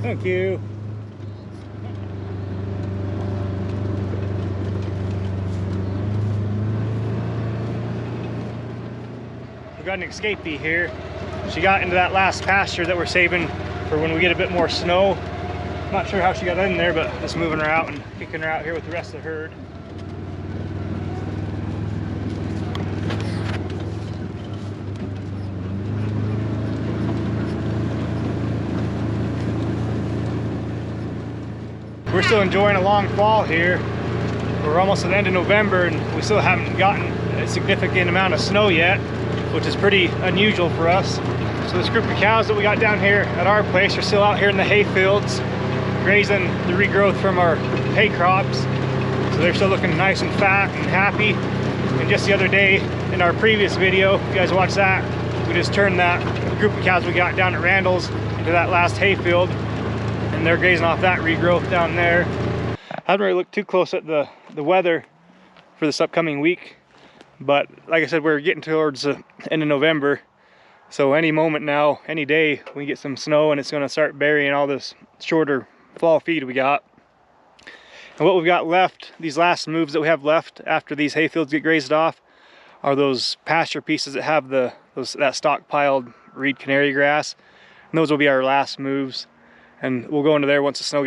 Thank you. We've got an escapee here. She got into that last pasture that we're saving for when we get a bit more snow. I'm not sure how she got in there, but just moving her out and kicking her out here with the rest of the herd. We're still enjoying a long fall here. We're almost at the end of November and we still haven't gotten a significant amount of snow yet, which is pretty unusual for us. So this group of cows that we got down here at our place are still out here in the hay fields, grazing the regrowth from our hay crops. So they're still looking nice and fat and happy. And just the other day in our previous video, if you guys watched that, we just turned that group of cows we got down at Randall's into that last hay field. And they're grazing off that regrowth down there. I haven't really looked too close at the weather for this upcoming week, but like I said, we're getting towards the end of November, so any moment now, any day, we get some snow and it's going to start burying all this shorter fall feed we got. And what we've got left, these last moves that we have left after these hay fields get grazed off, are those pasture pieces that have that stockpiled reed canary grass, and those will be our last moves. And we'll go into there once the snow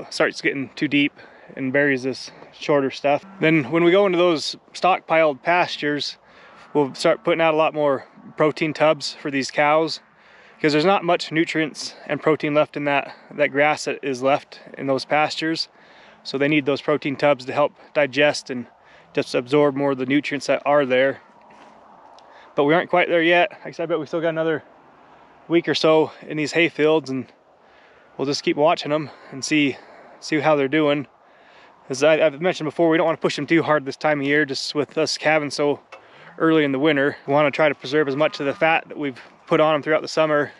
starts getting too deep and buries this shorter stuff. Then when we go into those stockpiled pastures, we'll start putting out a lot more protein tubs for these cows, because there's not much nutrients and protein left in that grass that is left in those pastures. So they need those protein tubs to help digest and just absorb more of the nutrients that are there. But we aren't quite there yet. Like I said, I bet we still got another week or so in these hay fields, and we'll just keep watching them and see how they're doing. As I've mentioned before, we don't want to push them too hard this time of year, just with us calving so early in the winter. We want to try to preserve as much of the fat that we've put on them throughout the summer,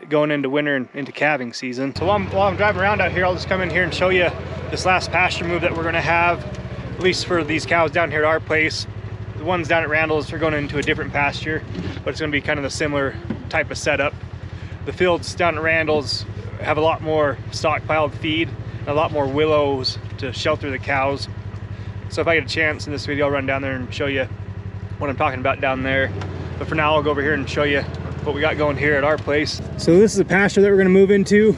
going into winter and into calving season. So while I'm driving around out here, I'll just come in here and show you this last pasture move that we're going to have, at least for these cows down here at our place. The ones down at Randall's are going into a different pasture, but it's going to be kind of the similar type of setup. The fields down at Randall's have a lot more stockpiled feed and a lot more willows to shelter the cows. So if I get a chance in this video, I'll run down there and show you what I'm talking about down there. But for now, I'll go over here and show you what we got going here at our place. So this is a pasture that we're going to move into.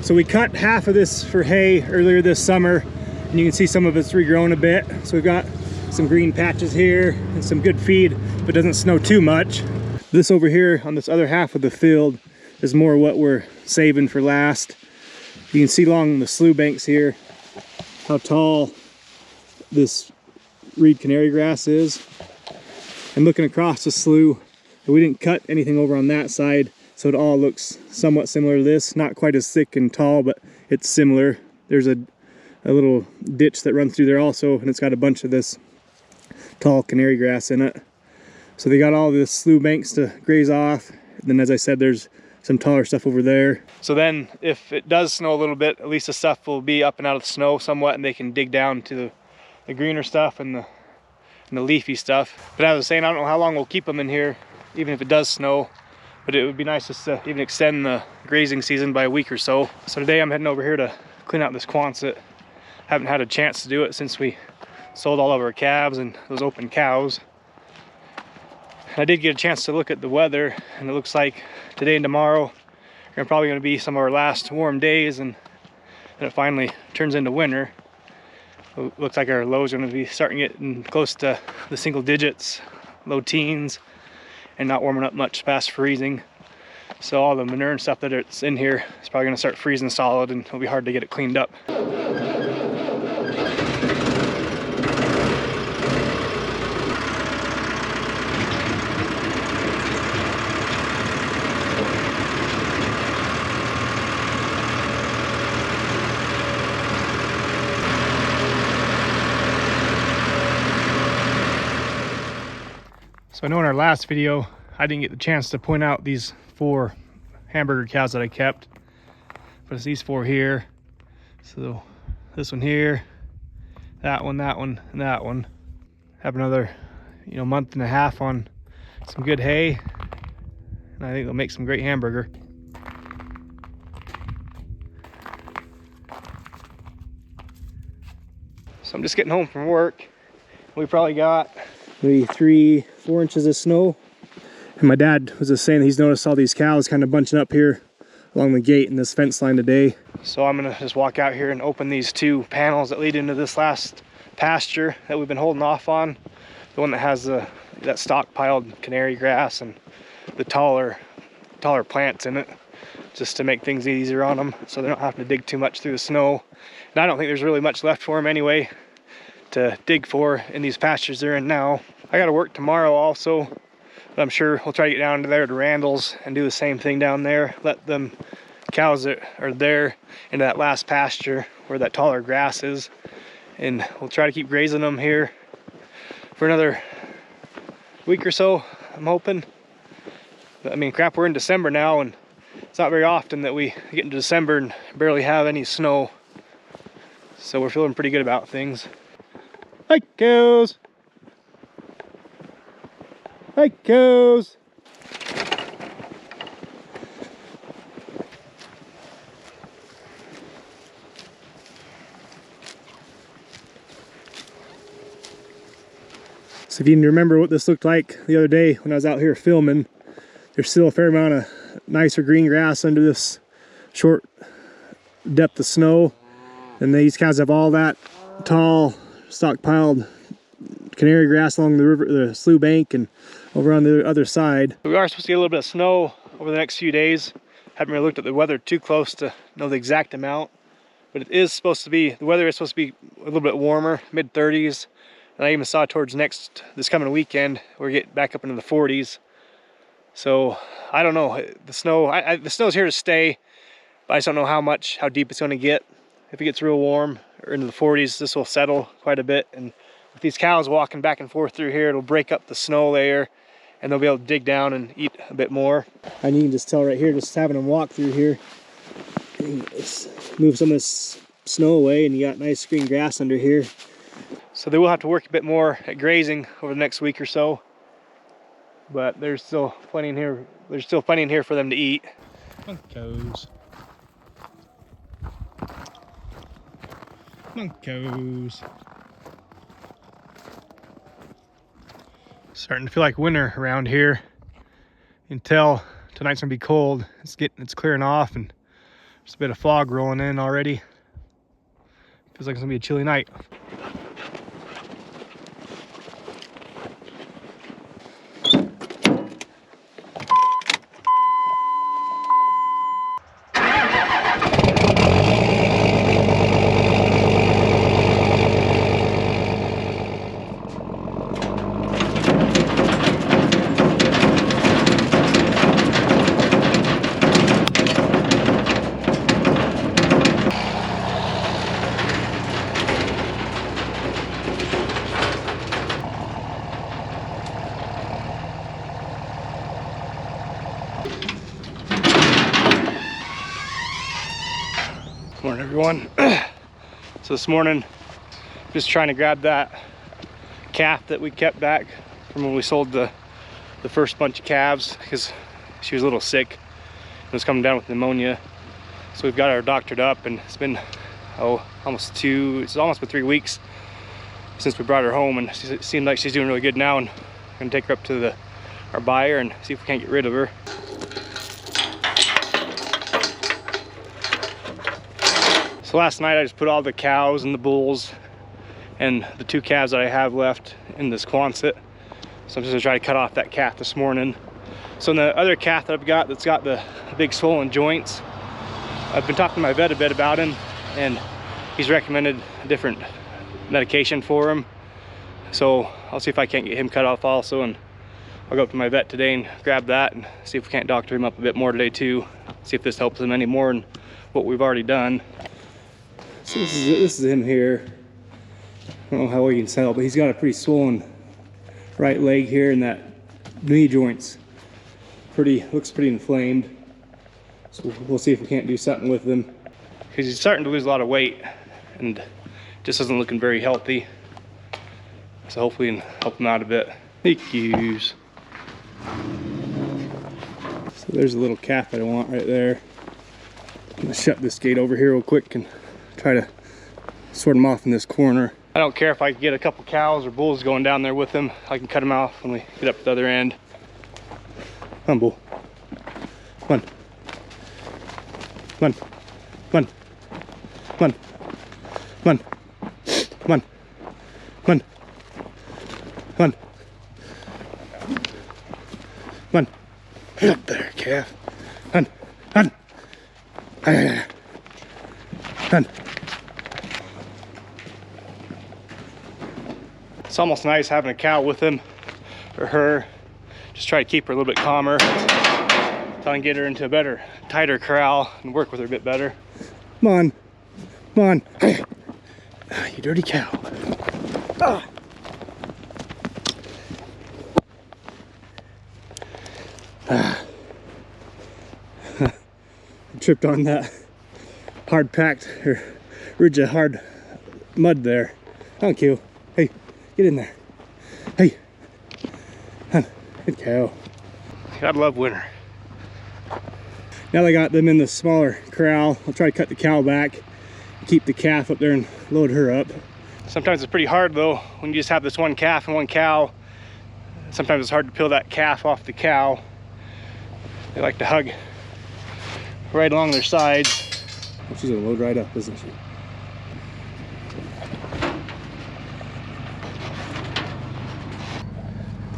So we cut half of this for hay earlier this summer, and you can see some of it's regrown a bit. So we've got some green patches here and some good feed if it doesn't snow too much. This over here on this other half of the field is more what we're saving for last. You can see along the slough banks here how tall this reed canary grass is. And looking across the slough, we didn't cut anything over on that side, so it all looks somewhat similar to this. Not quite as thick and tall, but it's similar. There's a little ditch that runs through there also, and it's got a bunch of this tall canary grass in it. So they got all this slough banks to graze off. And then, as I said, there's some taller stuff over there. So then if it does snow a little bit, at least the stuff will be up and out of the snow somewhat, and they can dig down to the greener stuff and the leafy stuff. But as I was saying, I don't know how long we'll keep them in here, even if it does snow. But it would be nice just to even extend the grazing season by a week or so. So today I'm heading over here to clean out this Quonset. Haven't had a chance to do it since we sold all of our calves and those open cows. I did get a chance to look at the weather, and it looks like today and tomorrow are probably going to be some of our last warm days, and then it finally turns into winter. It looks like our lows are going to be starting getting close to the single digits, low teens, and not warming up much past freezing. So all the manure and stuff that's in here is probably going to start freezing solid, and it'll be hard to get it cleaned up. So I know in our last video, I didn't get the chance to point out these 4 hamburger cows that I kept, but it's these 4 here. So this one here, that one, and that one. Have another, month and a half on some good hay, and I think they'll make some great hamburger. So I'm just getting home from work. We probably got maybe 3-4 inches of snow. And my dad was just saying he's noticed all these cows kind of bunching up here along the gate in this fence line today. So I'm gonna just walk out here and open these 2 panels that lead into this last pasture that we've been holding off on. The one that has that stockpiled canary grass and the taller plants in it, just to make things easier on them so they're not having to dig too much through the snow. And I don't think there's really much left for them anyway to dig for in these pastures they're in now. I gotta work tomorrow also, but I'm sure we'll try to get down to there to Randall's and do the same thing down there. Let them cows that are there into that last pasture where that taller grass is, and we'll try to keep grazing them here for another week or so, I'm hoping. But, I mean, crap, we're in December now, and it's not very often that we get into December and barely have any snow. So we're feeling pretty good about things. Hi, cows! Hi, cows! So if you can remember what this looked like the other day when I was out here filming, there's still a fair amount of nicer green grass under this short depth of snow. And these cows have all that tall stockpiled canary grass along the river, the slough bank, and over on the other side. We are supposed to get a little bit of snow over the next few days. Haven't really looked at the weather too close to know the exact amount, but it is supposed to be, the weather is supposed to be a little bit warmer, mid-30s. And I even saw towards this coming weekend, we're getting back up into the 40s. So I don't know, the snow's here to stay, but I just don't know how deep it's gonna get. If it gets real warm or into the 40s, this will settle quite a bit. And with these cows walking back and forth through here, it'll break up the snow layer and they'll be able to dig down and eat a bit more. And you can just tell right here, just having them walk through here, move some of this snow away, and you got nice green grass under here. So they will have to work a bit more at grazing over the next week or so, but there's still plenty in here. There's still plenty in here for them to eat. Cows. Cows. Starting to feel like winter around here. You can tell tonight's gonna be cold. It's clearing off, and there's a bit of fog rolling in already. Feels like it's gonna be a chilly night. Morning, everyone. So this morning, just trying to grab that calf that we kept back from when we sold the first bunch of calves, because she was a little sick and was coming down with pneumonia. So we've got her doctored up, and it's been almost been 3 weeks since we brought her home, and it seemed like she's doing really good now, and we're gonna take her up to our buyer and see if we can't get rid of her. So last night I just put all the cows and the bulls and the 2 calves that I have left in this Quonset. So I'm just gonna try to cut off that calf this morning. So in the other calf that I've got that's got the big swollen joints, I've been talking to my vet a bit about him, and he's recommended a different medication for him. So I'll see if I can't get him cut off also, and I'll go up to my vet today and grab that and see if we can't doctor him up a bit more today too. See if this helps him any more than what we've already done. So this is him here. I don't know how well you can tell, but he's got a pretty swollen right leg here, and that knee joint's looks pretty inflamed. So we'll see if we can't do something with him, because he's starting to lose a lot of weight and just isn't looking very healthy. So hopefully we can help him out a bit. Thank yous. So there's a little calf that I want right there. I'm gonna shut this gate over here real quick and try to sort them off in this corner. I don't care if I get a couple cows or bulls going down there with them. I can cut them off when we get up to the other end. Come on, bull. Come on. Come on. Come on. Come on. Come on. Come on. Come on. Come on. Come on. Get up there, calf. Come on. Come on. Come on. It's almost nice having a cow with him or her. Just try to keep her a little bit calmer. Try and get her into a better, tighter corral and work with her a bit better. Come on. Come on. Ah, you dirty cow. Ah. Ah. I tripped on that hard packed or ridge of hard mud there. Thank you. Hey, get in there. Hey, good cow. Gotta love winter. Now that I got them in the smaller corral, I'll try to cut the cow back, keep the calf up there and load her up. Sometimes it's pretty hard though, when you just have this one calf and one cow. Sometimes it's hard to peel that calf off the cow. They like to hug right along their sides. She's gonna load right up, isn't she?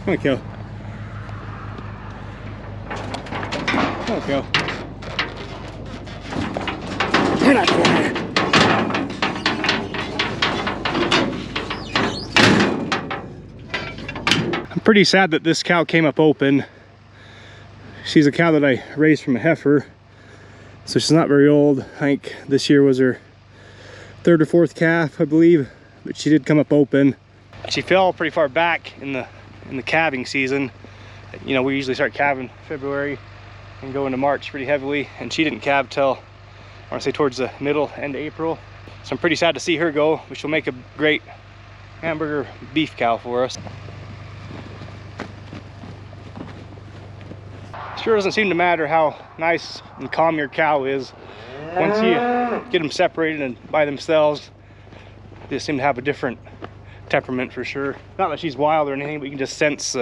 Come on, cow. Come on, cow. You're not going there. I'm pretty sad that this cow came up open. She's a cow that I raised from a heifer, so she's not very old. I think this year was her third or fourth calf, I believe, but she did come up open. She fell pretty far back in the calving season. You know, we usually start calving February and go into March pretty heavily, and she didn't calve till, I want to say, towards the middle, end of April. So I'm pretty sad to see her go, but she'll make a great hamburger beef cow for us. Sure doesn't seem to matter how nice and calm your cow is. Once you get them separated and by themselves, they just seem to have a different temperament for sure. Not that she's wild or anything, but you can just sense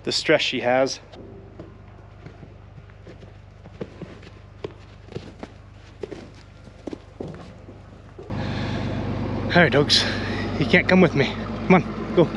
the stress she has. All right, dogs, you can't come with me. Come on, go.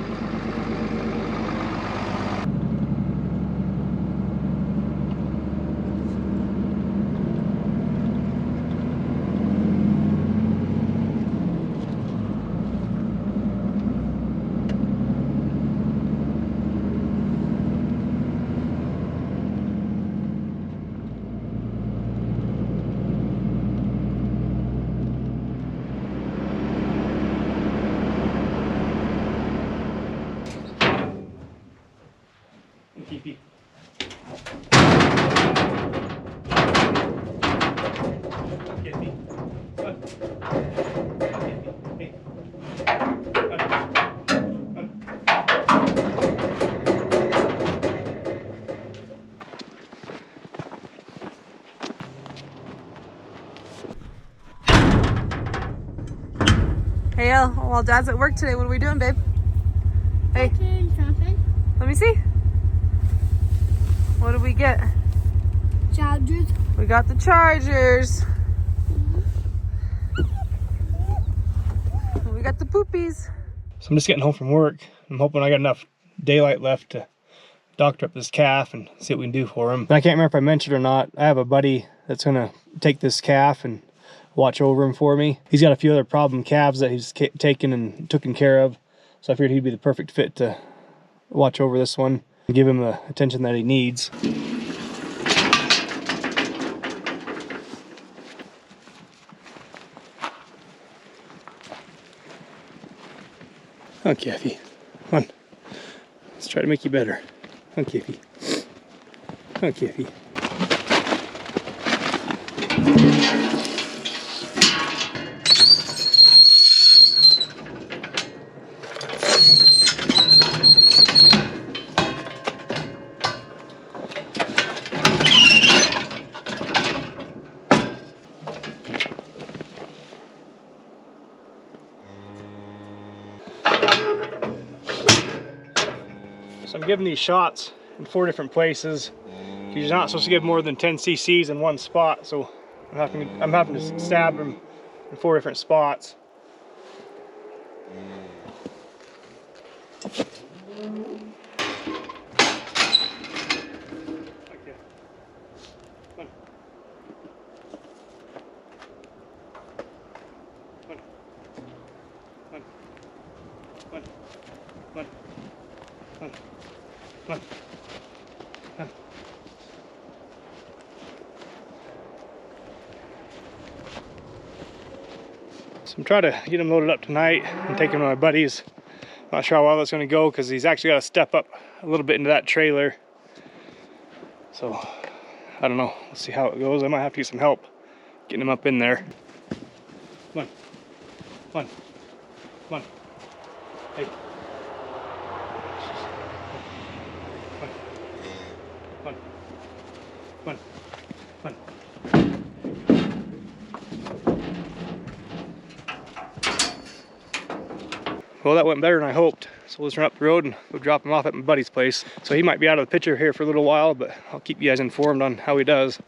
Hey, El, while Dad's at work today, what are we doing, babe? Hey. Let me see. What did we get? Chargers. We got the Chargers. We got the poopies. So I'm just getting home from work. I'm hoping I got enough daylight left to doctor up this calf and see what we can do for him. And I can't remember if I mentioned or not, I have a buddy that's gonna take this calf and watch over him for me. He's got a few other problem calves that he's taken and taken care of, so I figured he'd be the perfect fit to watch over this one and give him the attention that he needs. Come on, Kathy. Come on. Let's try to make you better. Come on, Kathy. Come on, Kathy. giving these shots in 4 different places. You're not supposed to give more than 10 cc's in one spot, so I'm having to stab them in 4 different spots. So I'm trying to get him loaded up tonight and take him to my buddy's. Not sure how well that's going to go because he's actually got to step up a little bit into that trailer. So I don't know. Let's see how it goes. I might have to get some help getting him up in there. Come on. Come on. Come on. Hey. Come on. Come on. Come on. Come on. Well, that went better than I hoped. So we'll just run up the road and go drop him off at my buddy's place. So he might be out of the picture here for a little while, but I'll keep you guys informed on how he does.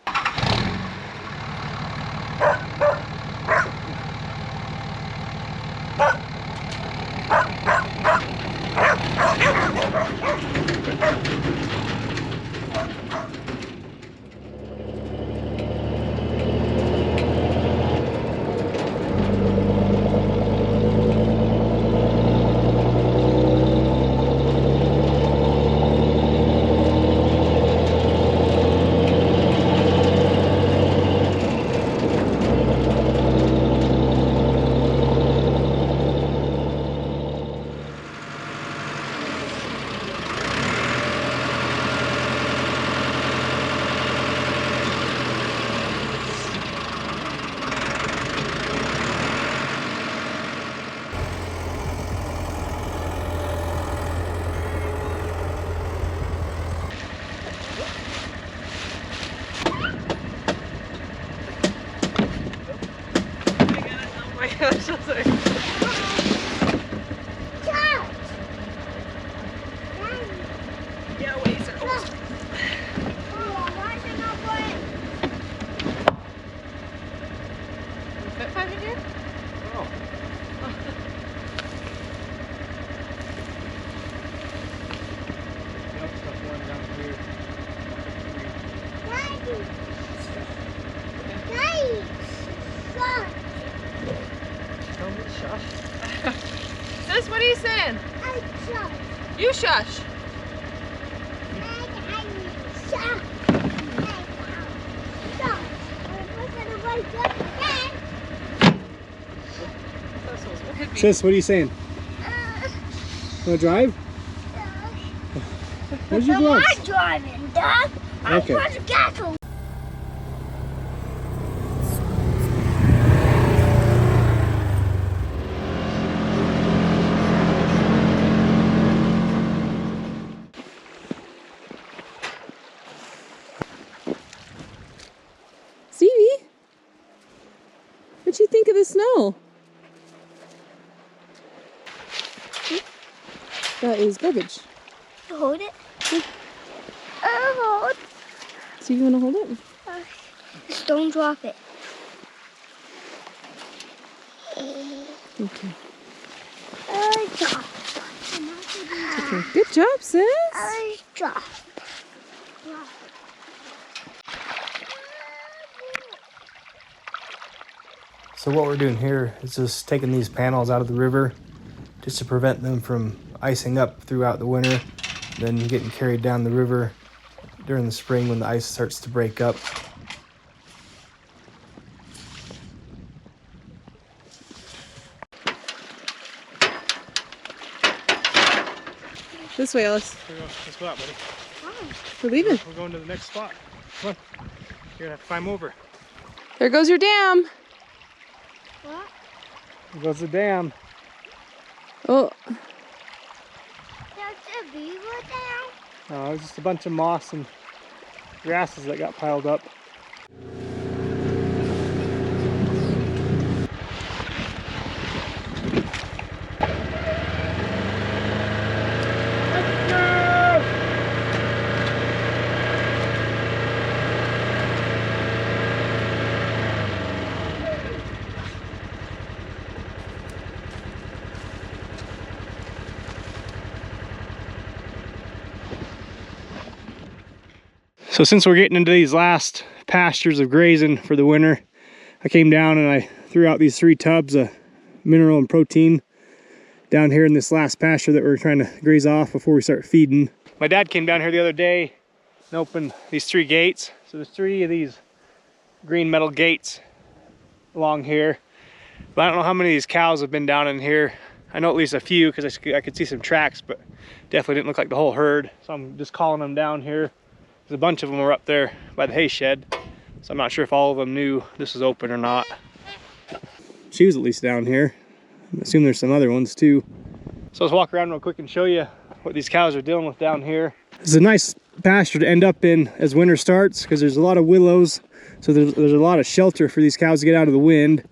Sis, what are you saying? You shush. Sis, what are you saying? Want to drive? Where's your gloves? I'm driving, Dad. I'm trying to get home. Stevie, what'd you think of the snow? That is garbage. Hold it. Hold. So you want to hold it? Just don't drop it. Okay. Drop. Okay. Good job, sis. Drop. So what we're doing here is just taking these panels out of the river just to prevent them from icing up throughout the winter, then getting carried down the river during the spring when the ice starts to break up. This way, Alice. Let's go out, buddy. We're leaving. We're going to the next spot. Come on. You're gonna have to climb over. There goes your dam. What? There goes the dam. Oh, There's a beaver down. There's just a bunch of moss and grasses that got piled up. Let's go! So since we're getting into these last pastures of grazing for the winter, I came down and I threw out these 3 tubs of mineral and protein down here in this last pasture that we're trying to graze off before we start feeding. My dad came down here the other day and opened these 3 gates. So there's 3 of these green metal gates along here. But I don't know how many of these cows have been down in here. I know at least a few because I could see some tracks, but definitely didn't look like the whole herd. So I'm just calling them down here. There's a bunch of them were up there by the hay shed. So I'm not sure if all of them knew this was open or not. She was at least down here. I assume there's some other ones too. So let's walk around real quick and show you what these cows are dealing with down here. It's a nice pasture to end up in as winter starts because there's a lot of willows. So there's a lot of shelter for these cows to get out of the wind.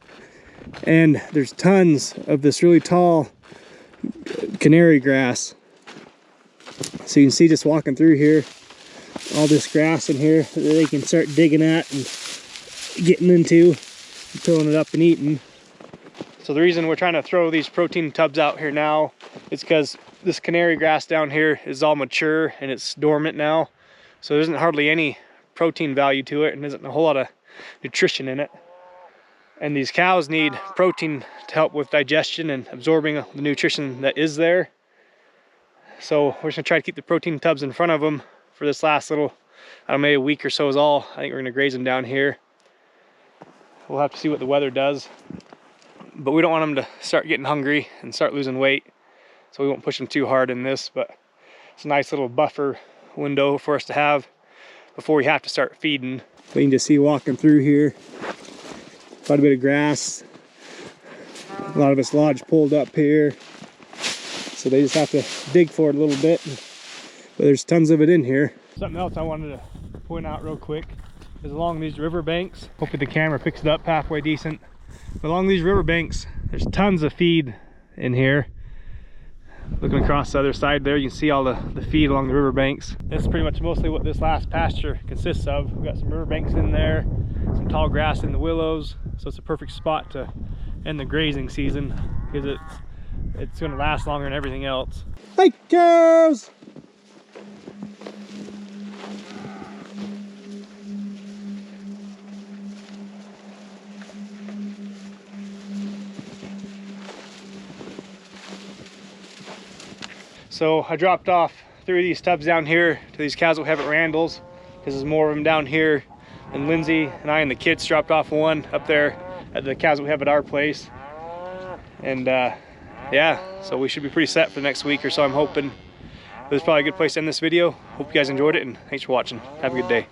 And there's tons of this really tall canary grass. So you can see just walking through here, all this grass in here that they can start digging at and getting into, and pulling it up and eating. So the reason we're trying to throw these protein tubs out here now is because this canary grass down here is all mature and it's dormant now. So there isn't hardly any protein value to it and there isn't a whole lot of nutrition in it. And these cows need protein to help with digestion and absorbing the nutrition that is there. So we're just gonna try to keep the protein tubs in front of them for this last little, I don't know, maybe a week or so is all. I think we're gonna graze them down here. We'll have to see what the weather does. But we don't want them to start getting hungry and start losing weight. So we won't push them too hard in this, but it's a nice little buffer window for us to have before we have to start feeding. But you can just see walking through here, quite a bit of grass. A lot of it's lodge pulled up here. So they just have to dig for it a little bit. But there's tons of it in here. Something else I wanted to point out real quick is along these river banks. Hopefully the camera picks it up halfway decent. But along these river banks, there's tons of feed in here. Looking across the other side there, you can see all the feed along the river banks. That's pretty much mostly what this last pasture consists of. We've got some river banks in there, some tall grass in the willows. So it's a perfect spot to end the grazing season because it's going to last longer than everything else. Hey cows! So I dropped off 3 of these tubs down here to these cows that we have at Randall's because there's more of them down here. And Lindsay and I and the kids dropped off 1 up there at the cows that we have at our place. And yeah, so we should be pretty set for the next week or so, I'm hoping. But it's probably a good place to end this video. Hope you guys enjoyed it and thanks for watching. Have a good day.